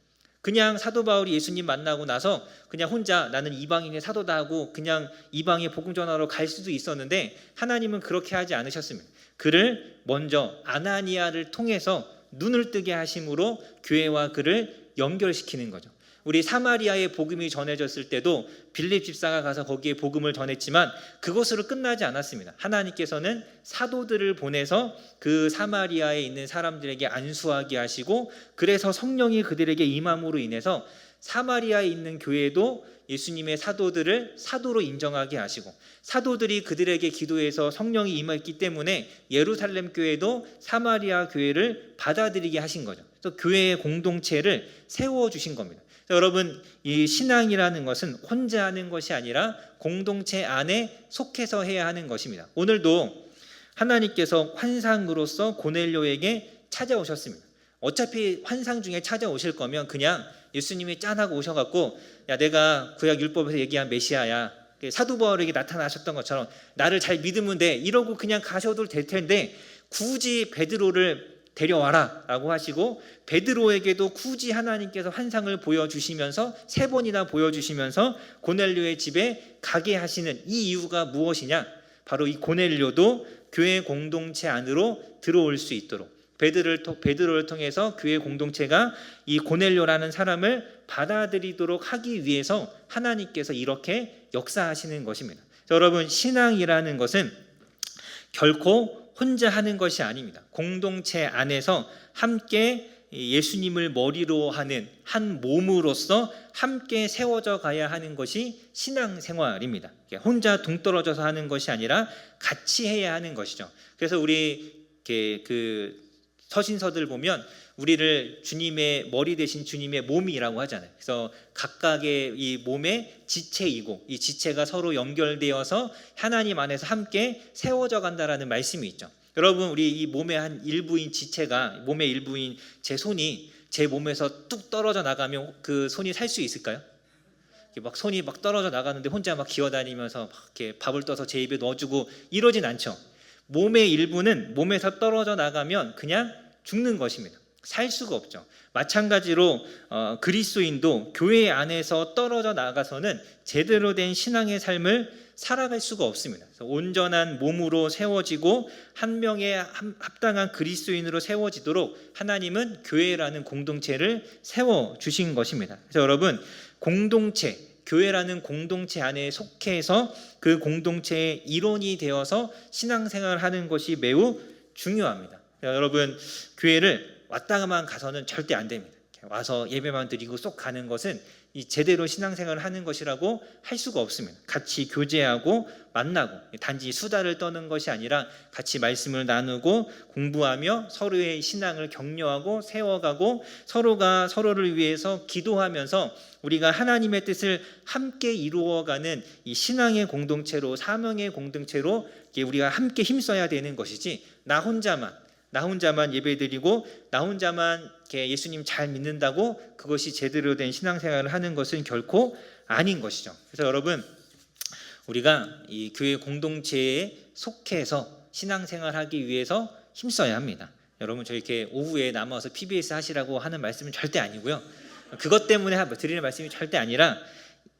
그냥 사도 바울이 예수님 만나고 나서 그냥 혼자 나는 이방인의 사도다 하고 그냥 이방에 복음 전하러 갈 수도 있었는데, 하나님은 그렇게 하지 않으셨습니다. 그를 먼저 아나니아를 통해서 눈을 뜨게 하심으로 교회와 그를 연결시키는 거죠. 우리 사마리아에 복음이 전해졌을 때도 빌립 집사가 가서 거기에 복음을 전했지만 그것으로 끝나지 않았습니다. 하나님께서는 사도들을 보내서 그 사마리아에 있는 사람들에게 안수하게 하시고, 그래서 성령이 그들에게 임함으로 인해서 사마리아에 있는 교회도 예수님의 사도들을 사도로 인정하게 하시고, 사도들이 그들에게 기도해서 성령이 임했기 때문에 예루살렘 교회도 사마리아 교회를 받아들이게 하신 거죠. 그래서 교회의 공동체를 세워주신 겁니다. 여러분, 이 신앙이라는 것은 혼자 하는 것이 아니라 공동체 안에 속해서 해야 하는 것입니다. 오늘도 하나님께서 환상으로서 고넬료에게 찾아오셨습니다. 어차피 환상 중에 찾아오실 거면 그냥 예수님이 짠하고 오셔갖고, 야, 내가 구약 율법에서 얘기한 메시아야, 사도 바울에게 나타나셨던 것처럼 나를 잘 믿으면 돼, 이러고 그냥 가셔도 될 텐데 굳이 베드로를 데려와라 라고 하시고, 베드로에게도 굳이 하나님께서 환상을 보여주시면서 3번이나 보여주시면서 고넬료의 집에 가게 하시는 이 이유가 무엇이냐? 바로 이 고넬료도 교회 공동체 안으로 들어올 수 있도록, 베드로를 통해서 교회 공동체가 이 고넬료라는 사람을 받아들이도록 하기 위해서 하나님께서 이렇게 역사하시는 것입니다. 여러분, 신앙이라는 것은 결코 혼자 하는 것이 아닙니다. 공동체 안에서 함께 예수님을 머리로 하는 한 몸으로서 함께 세워져 가야 하는 것이 신앙생활입니다. 혼자 동떨어져서 하는 것이 아니라 같이 해야 하는 것이죠. 그래서 우리 그 서신서들 보면 우리를 주님의 머리 대신 주님의 몸이라고 하잖아요. 그래서 각각의 이 몸의 지체이고 이 지체가 서로 연결되어서 하나님 안에서 함께 세워져 간다라는 말씀이 있죠. 여러분, 우리 이 몸의 한 일부인 지체가, 몸의 일부인 제 손이 제 몸에서 뚝 떨어져 나가면 그 손이 살 수 있을까요? 막 손이 막 떨어져 나가는데 혼자 막 기어다니면서 막 이렇게 밥을 떠서 제 입에 넣어주고 이러진 않죠. 몸의 일부는 몸에서 떨어져 나가면 그냥 죽는 것입니다. 살 수가 없죠. 마찬가지로 그리스도인도 교회 안에서 떨어져 나가서는 제대로 된 신앙의 삶을 살아갈 수가 없습니다. 그래서 온전한 몸으로 세워지고 한 명의 합당한 그리스도인으로 세워지도록 하나님은 교회라는 공동체를 세워주신 것입니다. 그래서 여러분, 공동체, 교회라는 공동체 안에 속해서 그 공동체의 일원이 되어서 신앙생활을 하는 것이 매우 중요합니다. 여러분, 교회를 왔다가만 가서는 절대 안 됩니다. 와서 예배만 드리고 쏙 가는 것은 이 제대로 신앙생활을 하는 것이라고 할 수가 없습니다. 같이 교제하고 만나고 단지 수다를 떠는 것이 아니라 같이 말씀을 나누고 공부하며 서로의 신앙을 격려하고 세워가고 서로가 서로를 위해서 기도하면서 우리가 하나님의 뜻을 함께 이루어가는 이 신앙의 공동체로, 사명의 공동체로 우리가 함께 힘써야 되는 것이지 나 혼자만 예배드리고 나 혼자만 예수님 잘 믿는다고 그것이 제대로 된 신앙생활을 하는 것은 결코 아닌 것이죠. 그래서 여러분, 우리가 이 교회 공동체에 속해서 신앙생활하기 위해서 힘써야 합니다. 여러분, 저 이렇게 오후에 남아서 PBS 하시라고 하는 말씀은 절대 아니고요. 그것 때문에 드리는 말씀이 절대 아니라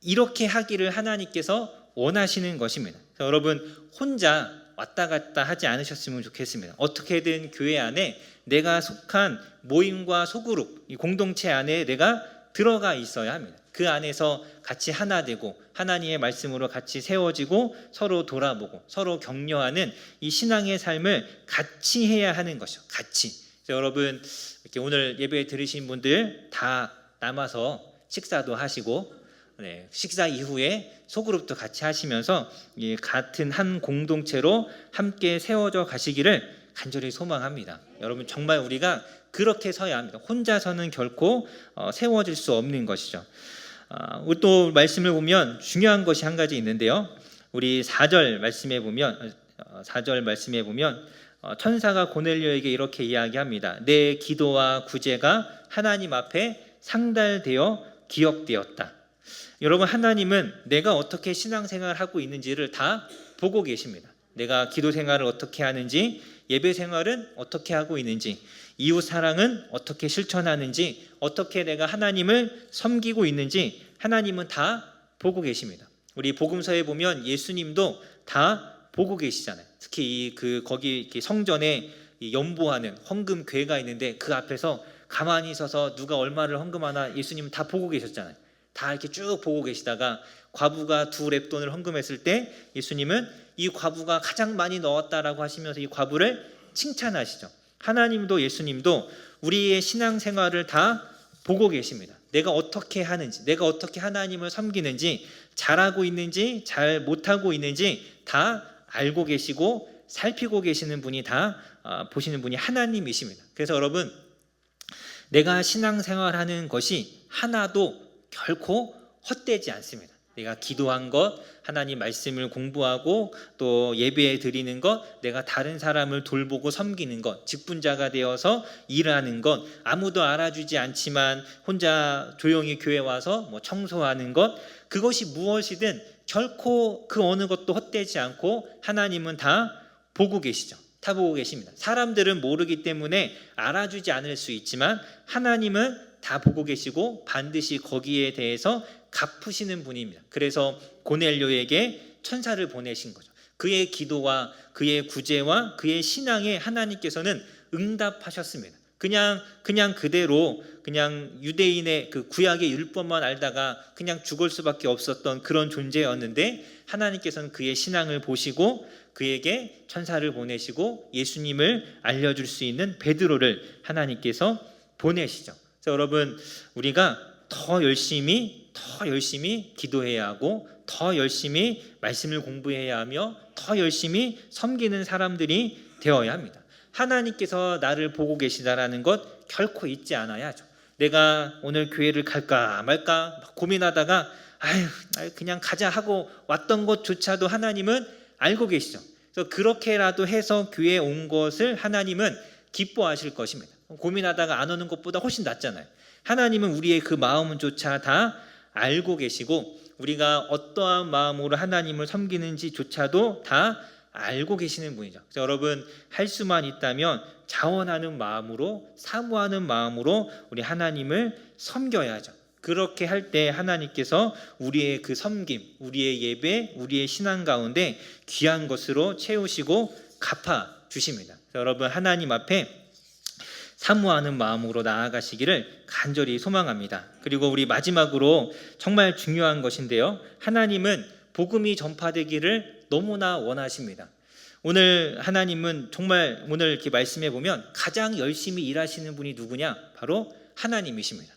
이렇게 하기를 하나님께서 원하시는 것입니다. 그래서 여러분, 혼자 왔다 갔다 하지 않으셨으면 좋겠습니다. 어떻게든 교회 안에 내가 속한 모임과 소그룹, 이 공동체 안에 내가 들어가 있어야 합니다. 그 안에서 같이 하나 되고 하나님의 말씀으로 같이 세워지고 서로 돌아보고 서로 격려하는 이 신앙의 삶을 같이 해야 하는 것이죠. 같이. 여러분, 이렇게 오늘 예배 들으신 분들 다 남아서 식사도 하시고 식사 이후에 소그룹도 같이 하시면서 같은 한 공동체로 함께 세워져 가시기를 간절히 소망합니다. 여러분, 정말 우리가 그렇게 서야 합니다. 혼자서는 결코 세워질 수 없는 것이죠. 또 말씀을 보면 중요한 것이 한 가지 있는데요. 우리 4절 말씀에 보면 천사가 고넬료에게 이렇게 이야기합니다. 내 기도와 구제가 하나님 앞에 상달되어 기억되었다. 여러분, 하나님은 내가 어떻게 신앙생활을 하고 있는지를 다 보고 계십니다. 내가 기도 생활을 어떻게 하는지, 예배 생활은 어떻게 하고 있는지, 이웃 사랑은 어떻게 실천하는지, 어떻게 내가 하나님을 섬기고 있는지 하나님은 다 보고 계십니다. 우리 복음서에 보면 예수님도 다 보고 계시잖아요. 특히 거기 성전에 연보하는 헌금궤가 있는데 그 앞에서 가만히 서서 누가 얼마를 헌금하나 예수님은 다 보고 계셨잖아요. 다 이렇게 쭉 보고 계시다가 과부가 2렙돈을 헌금했을 때 예수님은 이 과부가 가장 많이 넣었다라고 하시면서 이 과부를 칭찬하시죠. 하나님도 예수님도 우리의 신앙생활을 다 보고 계십니다. 내가 어떻게 하는지, 내가 어떻게 하나님을 섬기는지, 잘하고 있는지 잘 못하고 있는지 다 알고 계시고 살피고 계시는 분이 다 보시는 분이 하나님이십니다. 그래서 여러분, 내가 신앙생활하는 것이 하나도 결코 헛되지 않습니다. 내가 기도한 것, 하나님 말씀을 공부하고 또 예배 드리는 것, 내가 다른 사람을 돌보고 섬기는 것, 직분자가 되어서 일하는 것, 아무도 알아주지 않지만 혼자 조용히 교회 와서 청소하는 것, 그것이 무엇이든 결코 그 어느 것도 헛되지 않고 하나님은 다 보고 계시죠. 다 보고 계십니다. 사람들은 모르기 때문에 알아주지 않을 수 있지만 하나님은 다 보고 계시고 반드시 거기에 대해서 갚으시는 분입니다. 그래서 고넬료에게 천사를 보내신 거죠. 그의 기도와 그의 구제와 그의 신앙에 하나님께서는 응답하셨습니다. 그냥 그대로 그냥 유대인의 그 구약의 율법만 알다가 그냥 죽을 수밖에 없었던 그런 존재였는데 하나님께서는 그의 신앙을 보시고 그에게 천사를 보내시고 예수님을 알려줄 수 있는 베드로를 하나님께서 보내시죠. 그래서 여러분, 우리가 더 열심히 기도해야 하고 더 열심히 말씀을 공부해야 하며 더 열심히 섬기는 사람들이 되어야 합니다. 하나님께서 나를 보고 계시다라는 것 결코 잊지 않아야 하죠. 내가 오늘 교회를 갈까 말까 고민하다가 그냥 가자 하고 왔던 것조차도 하나님은 알고 계시죠. 그래서 그렇게라도 해서 교회에 온 것을 하나님은 기뻐하실 것입니다. 고민하다가 안 오는 것보다 훨씬 낫잖아요. 하나님은 우리의 그 마음조차 다 알고 계시고 우리가 어떠한 마음으로 하나님을 섬기는지조차도 다 알고 계시는 분이죠. 그래서 여러분 할 수만 있다면 자원하는 마음으로 사모하는 마음으로 우리 하나님을 섬겨야죠. 그렇게 할 때 하나님께서 우리의 그 섬김, 우리의 예배, 우리의 신앙 가운데 귀한 것으로 채우시고 갚아 주십니다. 여러분 하나님 앞에 사모하는 마음으로 나아가시기를 간절히 소망합니다. 그리고 우리 마지막으로 정말 중요한 것인데요. 하나님은 복음이 전파되기를 너무나 원하십니다. 오늘 하나님은 정말 오늘 이렇게 말씀해 보면 가장 열심히 일하시는 분이 누구냐? 바로 하나님이십니다.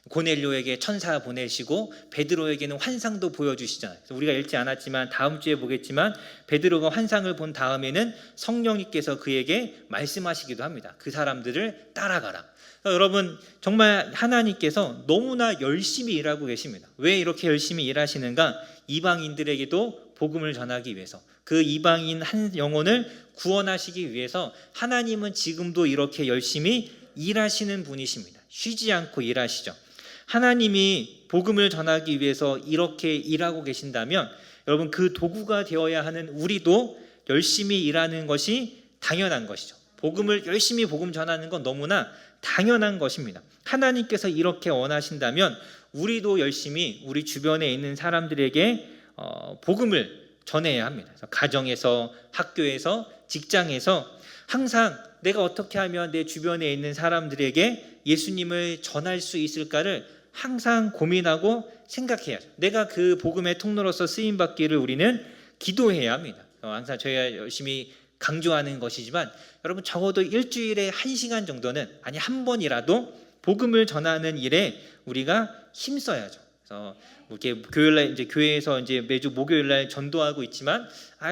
고넬료에게 천사 보내시고 베드로에게는 환상도 보여주시잖아요. 그래서 우리가 읽지 않았지만 다음 주에 보겠지만 베드로가 환상을 본 다음에는 성령님께서 그에게 말씀하시기도 합니다. 그 사람들을 따라가라. 여러분 정말 하나님께서 너무나 열심히 일하고 계십니다. 왜 이렇게 열심히 일하시는가? 이방인들에게도 복음을 전하기 위해서, 그 이방인 한 영혼을 구원하시기 위해서 하나님은 지금도 이렇게 열심히 일하시는 분이십니다. 쉬지 않고 일하시죠. 하나님이 복음을 전하기 위해서 이렇게 일하고 계신다면 여러분 그 도구가 되어야 하는 우리도 열심히 일하는 것이 당연한 것이죠. 복음을 열심히 복음 전하는 건 너무나 당연한 것입니다. 하나님께서 이렇게 원하신다면 우리도 열심히 우리 주변에 있는 사람들에게 복음을 전해야 합니다. 그래서 가정에서, 학교에서, 직장에서 항상 내가 어떻게 하면 내 주변에 있는 사람들에게 예수님을 전할 수 있을까를 항상 고민하고 생각해야죠. 내가 그 복음의 통로로서 쓰임받기를 우리는 기도해야 합니다. 항상 저희가 열심히 강조하는 것이지만 여러분 적어도 일주일에 1시간 정도는, 아니 한 번이라도 복음을 전하는 일에 우리가 힘써야죠. 그래서 이렇게 교회날 이제 교회에서 이제 매주 목요일날 전도하고 있지만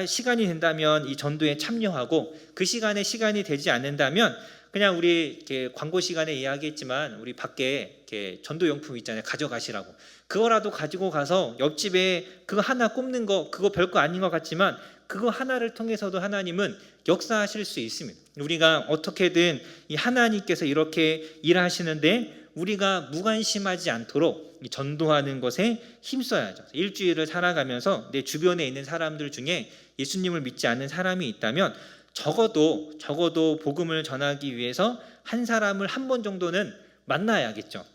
시간이 된다면 이 전도에 참여하고, 그 시간에 시간이 되지 않는다면 그냥 우리 이렇게 광고 시간에 이야기했지만 우리 밖에 이렇게 전도용품 있잖아요. 가져가시라고. 그거라도 가지고 가서 옆집에 그거 하나 꼽는 거, 그거 별거 아닌 것 같지만 그거 하나를 통해서도 하나님은 역사하실 수 있습니다. 우리가 어떻게든 이 하나님께서 이렇게 일하시는데 우리가 무관심하지 않도록 이 전도하는 것에 힘써야죠. 일주일을 살아가면서 내 주변에 있는 사람들 중에 예수님을 믿지 않는 사람이 있다면 적어도 복음을 전하기 위해서 한 사람을 한 번 정도는 만나야겠죠.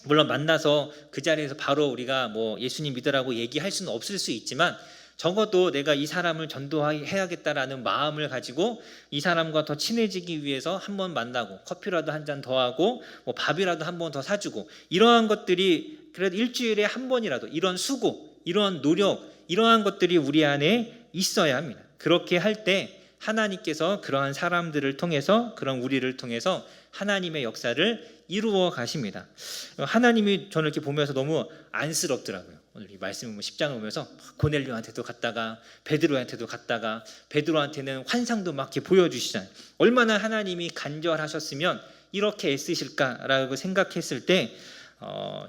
물론 만나서 그 자리에서 바로 우리가 뭐 예수님 믿으라고 얘기할 수는 없을 수 있지만 적어도 내가 이 사람을 전도해야겠다라는 마음을 가지고 이 사람과 더 친해지기 위해서 한 번 만나고 커피라도 한 잔 더 하고 뭐 밥이라도 한 번 더 사주고, 이러한 것들이 그래도 일주일에 한 번이라도 이런 수고, 이러한 노력, 이러한 것들이 우리 안에 있어야 합니다. 그렇게 할 때 하나님께서 그러한 사람들을 통해서, 그런 우리를 통해서 하나님의 역사를 이루어 가십니다. 하나님이 저는 이렇게 보면서 너무 안쓰럽더라고요. 오늘 이 말씀을 10장을 보면서 고넬료한테도 갔다가 베드로한테도 갔다가 베드로한테는 환상도 막 이렇게 보여주시잖아요. 얼마나 하나님이 간절하셨으면 이렇게 애쓰실까라고 생각했을 때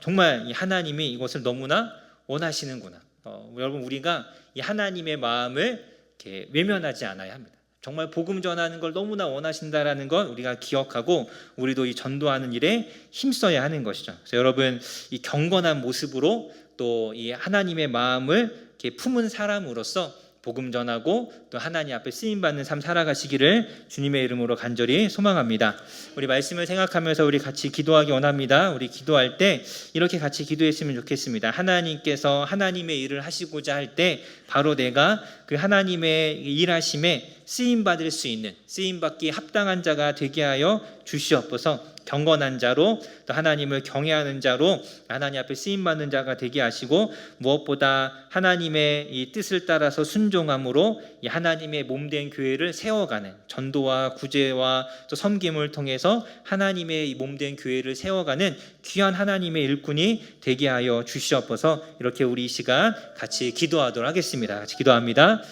정말 이 하나님이 이것을 너무나 원하시는구나. 여러분 우리가 이 하나님의 마음을 이렇게 외면하지 않아야 합니다. 정말 복음 전하는 걸 너무나 원하신다라는 걸 우리가 기억하고 우리도 이 전도하는 일에 힘써야 하는 것이죠. 그래서 여러분 이 경건한 모습으로 또 이 하나님의 마음을 이렇게 품은 사람으로서 복음 전하고 또 하나님 앞에 쓰임 받는 삶 살아가시기를 주님의 이름으로 간절히 소망합니다. 우리 말씀을 생각하면서 우리 같이 기도하기 원합니다. 우리 기도할 때 이렇게 같이 기도했으면 좋겠습니다. 하나님께서 하나님의 일을 하시고자 할 때 바로 내가 그 하나님의 일하심에 쓰임 받을 수 있는, 쓰임 받기 합당한 자가 되게 하여 주시옵소서. 경건한 자로 또 하나님을 경외하는 자로 하나님 앞에 쓰임 받는 자가 되게 하시고, 무엇보다 하나님의 이 뜻을 따라서 순종함으로 이 하나님의 몸된 교회를 세워가는, 전도와 구제와 또 섬김을 통해서 하나님의 이 몸된 교회를 세워가는 귀한 하나님의 일꾼이 되게 하여 주시옵소서. 이렇게 우리 이 시간 같이 기도하도록 하겠습니다. 같이 기도합니다.